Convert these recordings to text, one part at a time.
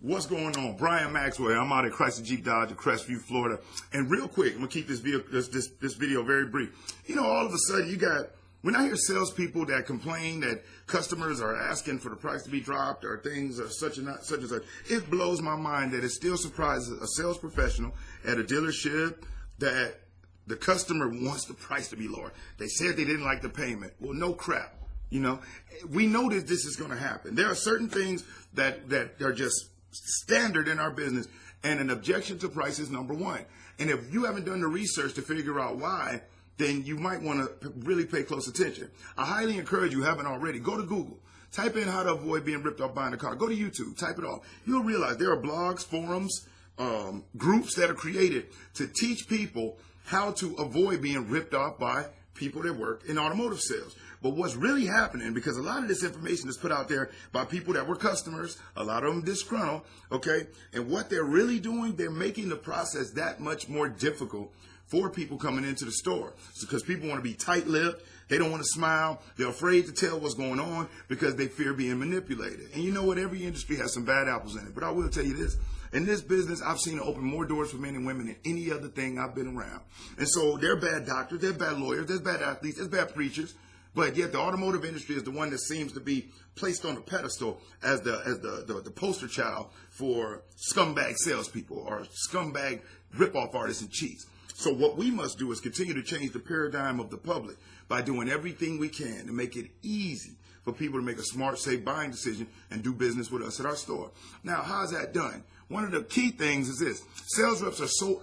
What's going on? Brian Maxwell. I'm out at Chrysler Jeep Dodge in Crestview, Florida. And real quick, I'm gonna keep this video very brief. You know, all of a sudden when I hear salespeople that complain that customers are asking for the price to be dropped or things are such and such, it blows my mind that it still surprises a sales professional at a dealership that the customer wants the price to be lower. They said they didn't like the payment. Well, no crap. You know, we know that this is going to happen. There are certain things that are just standard in our business, and an objection to price is number one. And if you haven't done the research to figure out why, then you might want to really pay close attention. I highly encourage you, haven't already, go to Google. Type in how to avoid being ripped off buying a car. Go to YouTube. Type it off. You'll realize there are blogs, forums, groups that are created to teach people how to avoid being ripped off by people that work in automotive sales. But what's really happening, because a lot of this information is put out there by people that were customers, a lot of them disgruntled, okay? And what they're really doing, they're making the process that much more difficult for people coming into the store. Because people want to be tight-lipped, they don't want to smile, they're afraid to tell what's going on because they fear being manipulated. And you know what? Every industry has some bad apples in it. But I will tell you this. In this business, I've seen it open more doors for men and women than any other thing I've been around. And so there are bad doctors, there are bad lawyers, there's bad athletes, there's bad preachers. But yet the automotive industry is the one that seems to be placed on a pedestal as the poster child for scumbag salespeople or scumbag ripoff artists and cheats. So what we must do is continue to change the paradigm of the public by doing everything we can to make it easy for people to make a smart, safe buying decision and do business with us at our store. Now, how's that done? One of the key things is this. Sales reps are so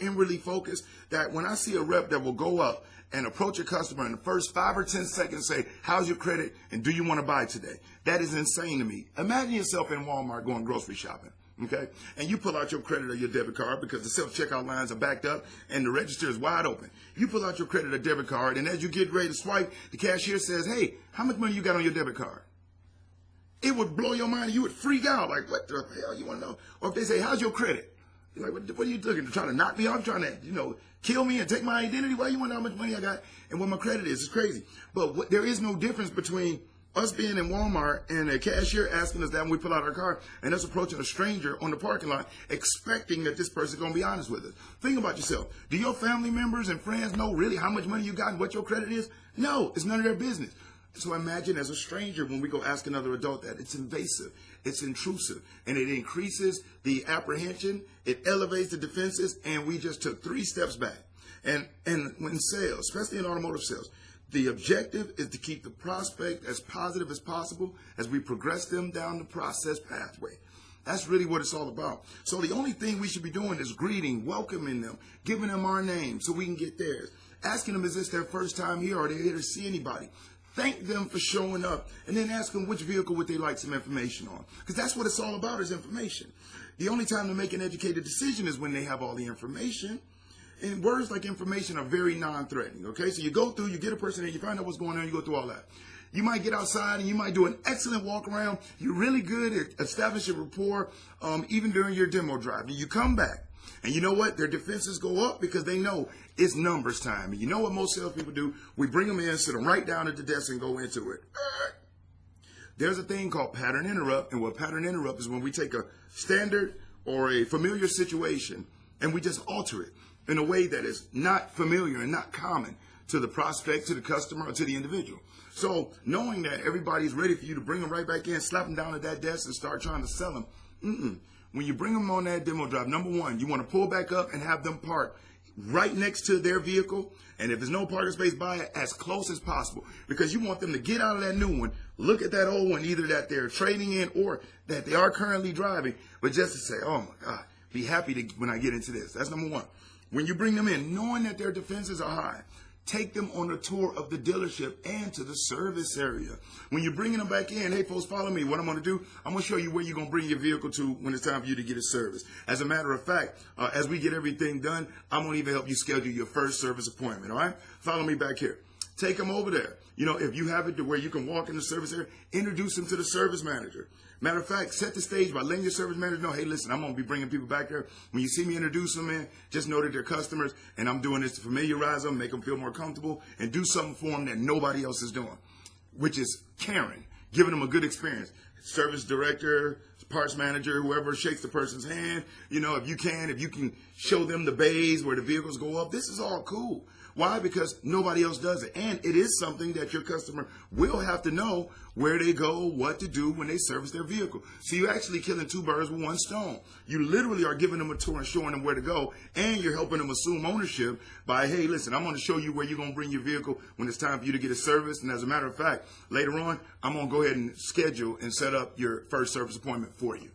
inwardly focused that when I see a rep that will go up and approach a customer in the first 5 or 10 seconds, say, how's your credit and do you want to buy today? That is insane to me. Imagine yourself in Walmart going grocery shopping, okay? And you pull out your credit or your debit card because the self-checkout lines are backed up and the register is wide open. You pull out your credit or debit card, and as you get ready to swipe, the cashier says, hey, how much money you got on your debit card? It would blow your mind. You would freak out. Like, what the hell you want to know? Or if they say, how's your credit? You're like, what are you looking to try to knock me off? Trying to, kill me and take my identity? Why you want to know how much money I got and what my credit is? It's crazy. But there is no difference between us being in Walmart and a cashier asking us that when we pull out our card and us approaching a stranger on the parking lot expecting that this person's going to be honest with us. Think about yourself. Do your family members and friends know really how much money you got and what your credit is? No, it's none of their business. So imagine as a stranger when we go ask another adult that. It's invasive, it's intrusive, and it increases the apprehension, it elevates the defenses, and we just took 3 steps back. And when sales, especially in automotive sales, the objective is to keep the prospect as positive as possible as we progress them down the process pathway. That's really what it's all about. So the only thing we should be doing is greeting, welcoming them, giving them our name so we can get theirs. Asking them, is this their first time here or are they here to see anybody? Thank them for showing up, and then ask them which vehicle would they like some information on. Because that's what it's all about, is information. The only time to make an educated decision is when they have all the information. And words like information are very non-threatening, okay? So you go through, you get a person in, you find out what's going on, you go through all that. You might get outside and you might do an excellent walk around. You're really good at establishing rapport, even during your demo drive. And you come back. And you know what? Their defenses go up because they know it's numbers time. And you know what most salespeople do? We bring them in, sit them right down at the desk and go into it. There's a thing called pattern interrupt. And what pattern interrupt is when we take a standard or a familiar situation and we just alter it in a way that is not familiar and not common to the prospect, to the customer, or to the individual. So knowing that everybody's ready for you to bring them right back in, slap them down at that desk and start trying to sell them, When you bring them on that demo drive, number one, you want to pull back up and have them park right next to their vehicle. And if there's no parking space by it, as close as possible. Because you want them to get out of that new one, look at that old one, either that they're trading in or that they are currently driving, but just to say, oh my God, be happy when I get into this. That's number one. When you bring them in, knowing that their defenses are high, take them on a tour of the dealership and to the service area. When you're bringing them back in, hey, folks, follow me. What I'm going to do, I'm going to show you where you're going to bring your vehicle to when it's time for you to get it serviced. As a matter of fact, as we get everything done, I'm going to even help you schedule your first service appointment, all right? Follow me back here. Take them over there. If you have it to where you can walk in the service area, introduce them to the service manager. Matter of fact, set the stage by letting your service manager know, hey, listen, I'm going to be bringing people back there. When you see me introduce them in, just know that they're customers, and I'm doing this to familiarize them, make them feel more comfortable, and do something for them that nobody else is doing, which is caring, giving them a good experience. service director, parts manager, whoever shakes the person's hand. If you can show them the bays where the vehicles go up, this is all cool. Why? Because nobody else does it. And it is something that your customer will have to know where they go, what to do when they service their vehicle. So you're actually killing two birds with one stone. You literally are giving them a tour and showing them where to go, and you're helping them assume ownership by, hey, listen, I'm going to show you where you're going to bring your vehicle when it's time for you to get a service. And as a matter of fact, later on, I'm going to go ahead and schedule and set up your first service appointment for you.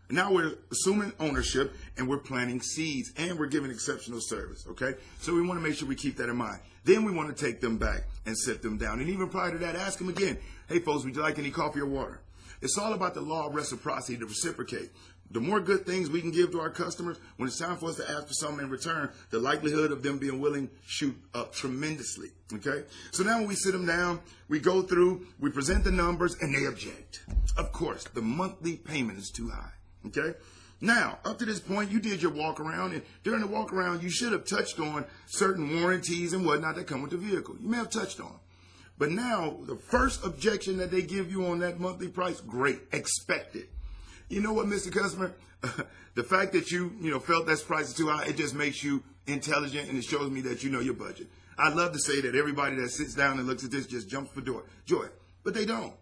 Now we're assuming ownership, and we're planting seeds, and we're giving exceptional service, okay? So we want to make sure we keep that in mind. Then we want to take them back and sit them down. And even prior to that, ask them again, hey, folks, would you like any coffee or water? It's all about the law of reciprocity, to reciprocate. The more good things we can give to our customers, when it's time for us to ask for something in return, the likelihood of them being willing shoot up tremendously, okay? So now when we sit them down, we go through, we present the numbers, and they object. Of course, the monthly payment is too high. Okay. Now, up to this point, you did your walk around, and during the walk around, you should have touched on certain warranties and whatnot that come with the vehicle. You may have touched on. But now, the first objection that they give you on that monthly price, great, expect it. You know what, Mr. Customer? The fact that you felt that price is too high, it just makes you intelligent, and it shows me that you know your budget. I'd love to say that everybody that sits down and looks at this just jumps for joy, but they don't.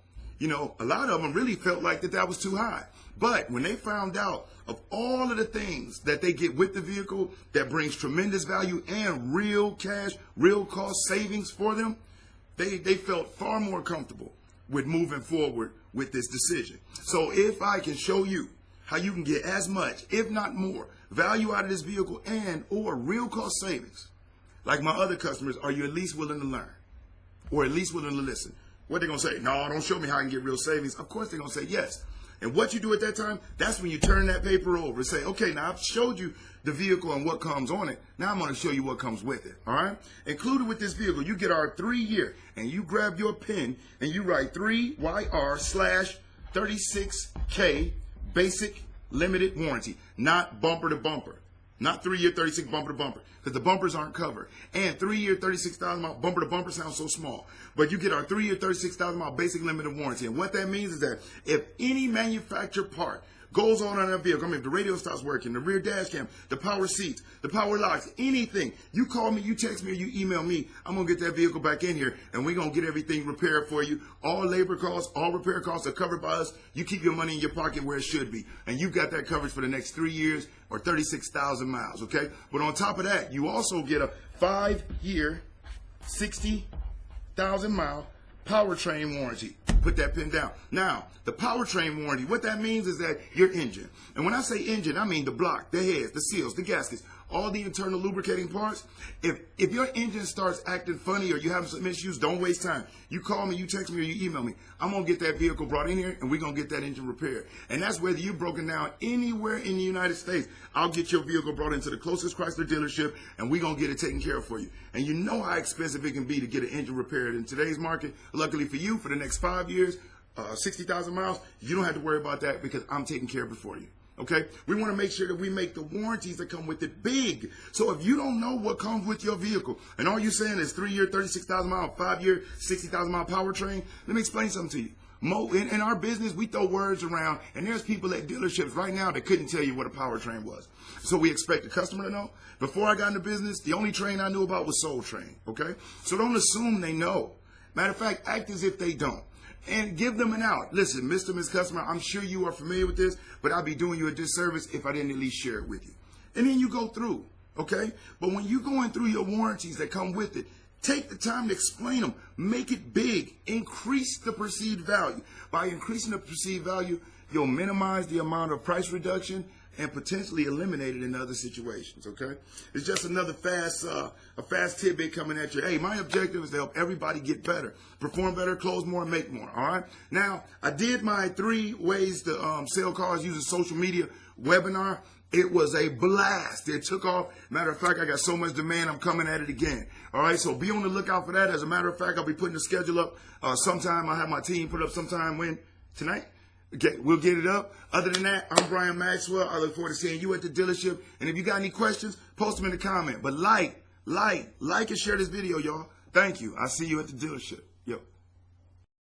A lot of them really felt like that was too high. But when they found out of all of the things that they get with the vehicle that brings tremendous value and real cash, real cost savings for them, they felt far more comfortable with moving forward with this decision. So if I can show you how you can get as much, if not more, value out of this vehicle and or real cost savings, like my other customers, are you at least willing to learn or at least willing to listen? What they going to say? No, don't show me how I can get real savings. Of course they're going to say yes. And what you do at that time, that's when you turn that paper over and say, okay, now I've showed you the vehicle and what comes on it. Now I'm going to show you what comes with it. All right. Included with this vehicle, you get our 3-year, and you grab your pen and you write 3YR/36K basic limited warranty, not bumper to bumper. Not 3-year 36 bumper to bumper, because the bumpers aren't covered. And 3-year 36,000 mile bumper to bumper sounds so small. But you get our 3-year 36,000 mile basic limited warranty. And what that means is that if any manufactured part goes on that vehicle, if the radio stops working, the rear dash cam, the power seats, the power locks, anything, you call me, you text me, or you email me, I'm going to get that vehicle back in here, and we're going to get everything repaired for you. All labor costs, all repair costs are covered by us. You keep your money in your pocket where it should be. And you've got that coverage for the next 3 years or 36,000 miles, okay? But on top of that, you also get a 5-year, 60,000 mile powertrain warranty. Put that pen down. Now, the powertrain warranty, what that means is that your engine, and when I say engine, I mean the block, the heads, the seals, the gaskets, all the internal lubricating parts. If your engine starts acting funny or you have some issues, don't waste time. You call me, you text me, or you email me. I'm going to get that vehicle brought in here, and we're going to get that engine repaired. And that's whether you're broken down anywhere in the United States. I'll get your vehicle brought into the closest Chrysler dealership, and we're going to get it taken care of for you. And you know how expensive it can be to get an engine repaired in today's market. Luckily for you, for the next 5 years, 60,000 miles, you don't have to worry about that because I'm taking care of it for you. Okay, we want to make sure that we make the warranties that come with it big. So if you don't know what comes with your vehicle, and all you're saying is 3-year, 36,000 mile, 5-year, 60,000 mile powertrain, let me explain something to you. In our business, we throw words around, and there's people at dealerships right now that couldn't tell you what a powertrain was. So we expect the customer to know. Before I got into business, the only train I knew about was Soul Train. Okay, so don't assume they know. Matter of fact, act as if they don't. And give them an out. Listen, Mr. Ms. Customer, I'm sure you are familiar with this, but I'd be doing you a disservice if I didn't at least share it with you. And then you go through, okay? But when you're going through your warranties that come with it, take the time to explain them. Make it big. Increase the perceived value. By increasing the perceived value, you'll minimize the amount of price reduction and potentially eliminate it in other situations, okay? It's just another fast tidbit coming at you. Hey, my objective is to help everybody get better, perform better, close more, and make more, all right? Now, I did my 3 ways to sell cars using social media webinar. It was a blast. It took off. Matter of fact, I got so much demand, I'm coming at it again. All right, so be on the lookout for that. As a matter of fact, I'll be putting the schedule up sometime. I'll have my team put up sometime tonight? Okay, we'll get it up. Other than that, I'm Brian Maxwell. I look forward to seeing you at the dealership. And if you got any questions, post them in the comment. But like, and share this video, y'all. Thank you. I'll see you at the dealership.